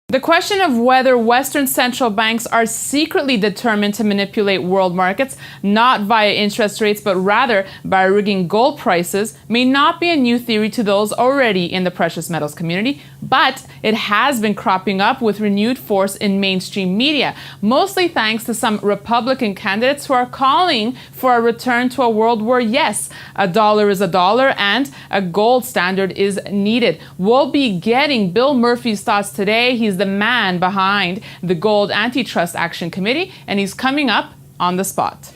The question of whether Western central banks are secretly determined to manipulate world markets, not via interest rates, but rather by rigging gold prices, may not be a new theory to those already in the precious metals community, but it has been cropping up with renewed force in mainstream media, mostly thanks to some Republican candidates who are calling for a return to a world where, yes, a dollar is a dollar and a gold standard is needed. We'll be getting Bill Murphy's thoughts today. He's the man behind the Gold Antitrust Action Committee, and he's coming up on the spot.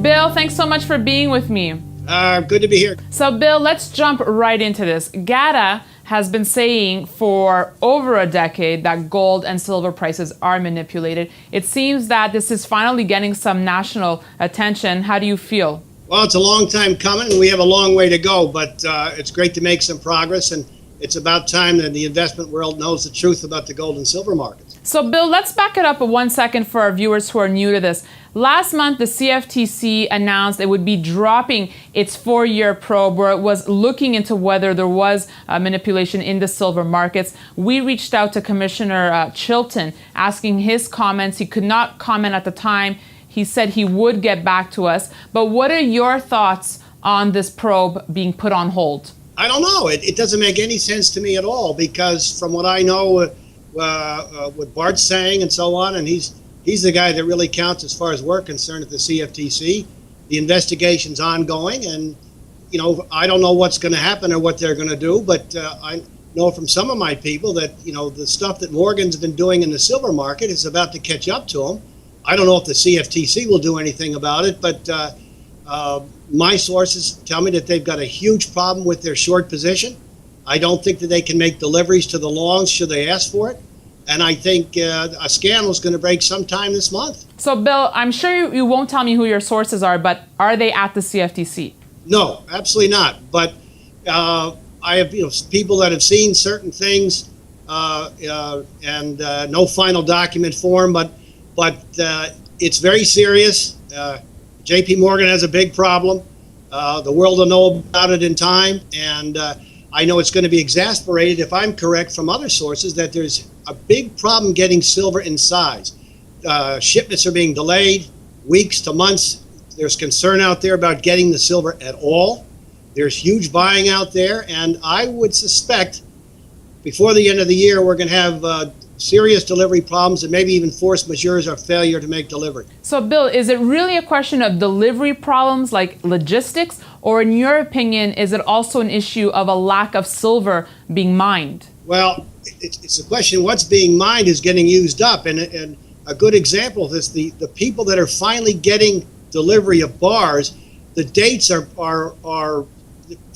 Bill, thanks so much for being with me. Good to be here. So, Bill, let's jump right into this. GATA has been saying for over a decade that gold and silver prices are manipulated. It seems that this is finally getting some national attention. How do you feel? Well, it's a long time coming, and we have a long way to go, but it's great to make some progress, and it's about time that the investment world knows the truth about the gold and silver markets. So, Bill, let's back it up 1 second for our viewers who are new to this. Last month, the CFTC announced it would be dropping its 4-year probe where it was looking into whether there was manipulation in the silver markets. We reached out to Commissioner Chilton asking his comments. He could not comment at the time. He said he would get back to us. But what are your thoughts on this probe being put on hold? I don't know. It doesn't make any sense to me at all, because from what I know, what Bart's saying and so on, and he's the guy that really counts as far as we're concerned at the CFTC. The investigation's ongoing, and I don't know what's going to happen or what they're going to do, but I know from some of my people that the stuff that Morgan's been doing in the silver market is about to catch up to him. I don't know if the CFTC will do anything about it, but my sources tell me that they've got a huge problem with their short position. I don't think that they can make deliveries to the longs should they ask for it. And I think a scandal is going to break sometime this month. So, Bill, I'm sure you won't tell me who your sources are, but are they at the CFTC? No, absolutely not. But I have people that have seen certain things and no final document form, but it's very serious. JP Morgan has a big problem. The world will know about it in time, and I know it's going to be exasperated, if I'm correct from other sources, that there's a big problem getting silver in size. Shipments are being delayed weeks to months. There's concern out there about getting the silver at all. There's huge buying out there, and I would suspect before the end of the year we're going to have serious delivery problems and maybe even force majeure or failure to make delivery. So, Bill, is it really a question of delivery problems like logistics, or in your opinion, is it also an issue of a lack of silver being mined? Well, it's a question what's being mined is getting used up, and a good example of this, the people that are finally getting delivery of bars, the dates are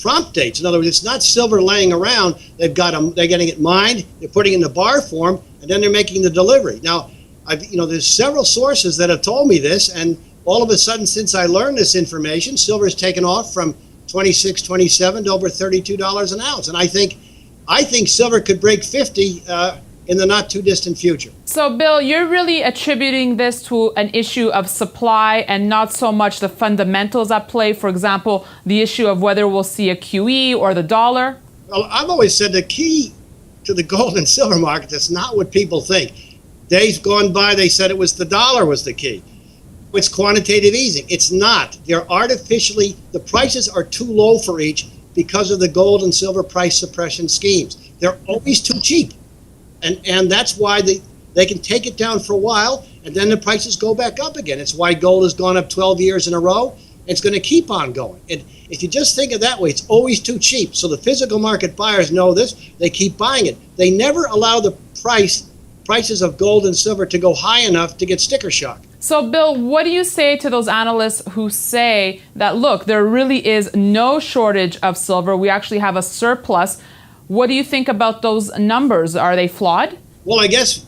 prompt dates. In other words, it's not silver laying around. They're getting it mined, they're putting it in the bar form, and then they're making the delivery. Now, there's several sources that have told me this, and all of a sudden, since I learned this information, silver has taken off from $26, $27 to over $32 an ounce. And I think silver could break 50 in the not too distant future. So, Bill, you're really attributing this to an issue of supply and not so much the fundamentals at play. For example, the issue of whether we'll see a QE or the dollar. Well, I've always said the key to the gold and silver market is not what people think. Days gone by, they said it was the dollar was the key. It's quantitative easing. It's not. The prices are too low for each because of the gold and silver price suppression schemes. They're always too cheap. And that's why they can take it down for a while, and then the prices go back up again. It's why gold has gone up 12 years in a row. It's going to keep on going. And if you just think of that way, it's always too cheap. So the physical market buyers know this. They keep buying it. They never allow the prices of gold and silver to go high enough to get sticker shock. So, Bill, what do you say to those analysts who say that, look, there really is no shortage of silver? We actually have a surplus. What do you think about those numbers? Are they flawed? Well, I guess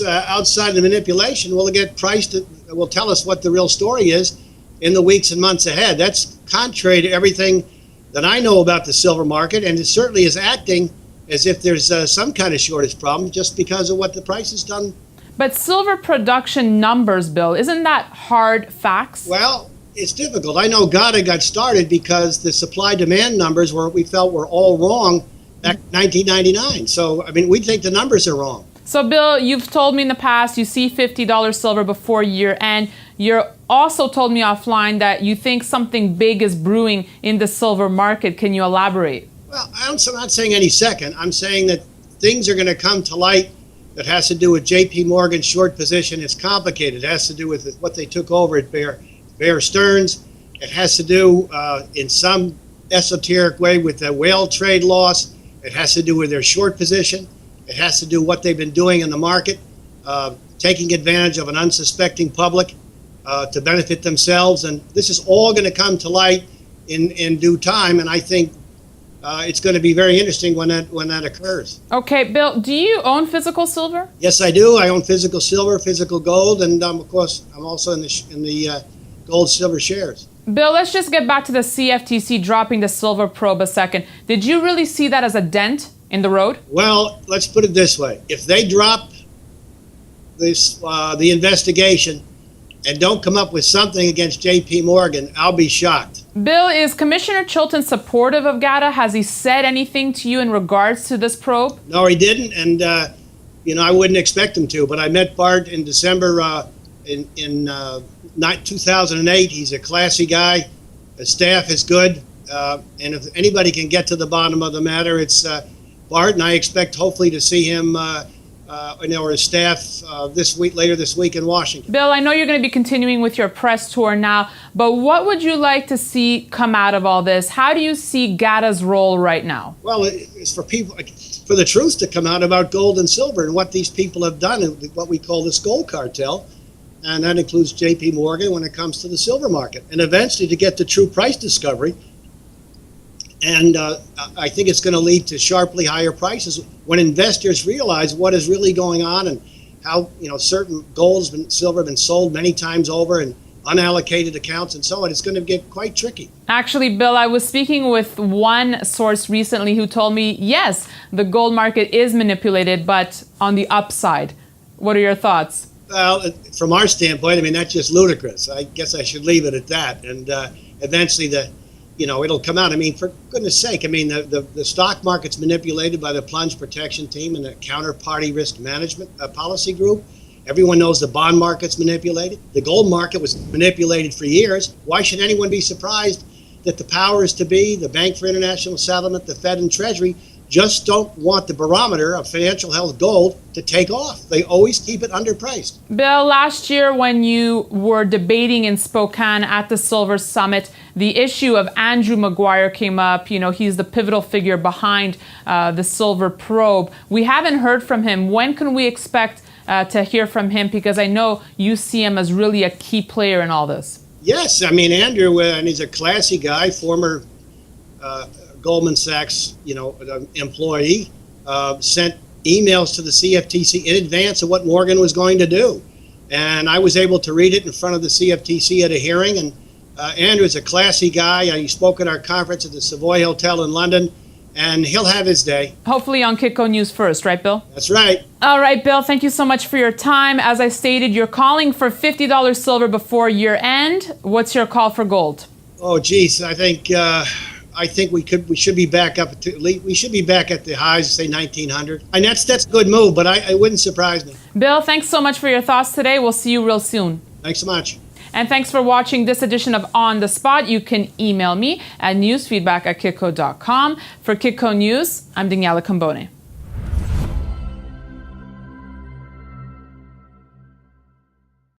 outside the manipulation, we'll get priced. Will tell us what the real story is in the weeks and months ahead. That's contrary to everything that I know about the silver market, and it certainly is acting as if there's some kind of shortage problem just because of what the price has done. But silver production numbers, Bill, isn't that hard facts? Well, It's difficult. I know GATA got started because the supply-demand numbers we felt were all wrong back in 1999. So, I mean, we think the numbers are wrong. So, Bill, you've told me in the past you see $50 silver before year end. You're also told me offline that you think something big is brewing in the silver market. Can you elaborate? Well, I'm not saying any second. I'm saying that things are going to come to light that has to do with J.P. Morgan's short position. It's complicated. It has to do with what they took over at Bear Stearns. It has to do in some esoteric way with the whale trade loss. It has to do with their short position. It has to do what they've been doing in the market, taking advantage of an unsuspecting public to benefit themselves. And this is all going to come to light in due time. And I think it's going to be very interesting when that occurs. Okay, Bill, do you own physical silver? Yes, I do. I own physical silver, physical gold, and of course, I'm also in the gold silver shares. Bill, let's just get back to the CFTC dropping the silver probe a second. Did you really see that as a dent in the road? Well, let's put it this way. If they drop the investigation and don't come up with something against J.P. Morgan, I'll be shocked. Bill, is Commissioner Chilton supportive of GATA? Has he said anything to you in regards to this probe? No, he didn't, and I wouldn't expect him to. But I met Bart in December in 2008. He's a classy guy. His staff is good, and if anybody can get to the bottom of the matter, it's Bart. And I expect hopefully to see him or his staff later this week in Washington. Bill, I know you're going to be continuing with your press tour now, but what would you like to see come out of all this? How do you see GATA's role right now? Well, it's for the truth to come out about gold and silver and what these people have done and what we call this gold cartel. And that includes J.P. Morgan when it comes to the silver market. And eventually to get the true price discovery. And I think it's going to lead to sharply higher prices when investors realize what is really going on and how certain gold and silver have been sold many times over in unallocated accounts and so on. It's going to get quite tricky. Actually, Bill, I was speaking with one source recently who told me, yes, the gold market is manipulated, but on the upside. What are your thoughts? Well, from our standpoint, I mean, that's just ludicrous. I guess I should leave it at that. And eventually it'll come out. I mean, for goodness sake, I mean, the stock market's manipulated by the plunge protection team and the counterparty risk management policy group. Everyone knows the bond market's manipulated. The gold market was manipulated for years. Why should anyone be surprised that the powers to be, the Bank for International Settlement, the Fed and Treasury, just don't want the barometer of financial health gold to take off? They always keep it underpriced. Bill, last year when you were debating in Spokane at the Silver Summit, the issue of Andrew Maguire came up. He's the pivotal figure behind the silver probe. We haven't heard from him. When can we expect to hear from him? Because I know you see him as really a key player in all this. Yes, I mean, Andrew, and he's a classy guy, former Goldman Sachs, employee, sent emails to the CFTC in advance of what Morgan was going to do. And I was able to read it in front of the CFTC at a hearing. And Andrew is a classy guy. He spoke at our conference at the Savoy Hotel in London, and he'll have his day. Hopefully on Kitco News First, right, Bill? That's right. All right, Bill, thank you so much for your time. As I stated, you're calling for $50 silver before year end. What's your call for gold? Oh, geez, I think we should be back up we should be back at the highs, say 1900. And that's a good move, but it wouldn't surprise me. Bill, thanks so much for your thoughts today. We'll see you real soon. Thanks so much. And thanks for watching this edition of On the Spot. You can email me at newsfeedback@kitco.com. For Kitco News, I'm Daniela Cambone.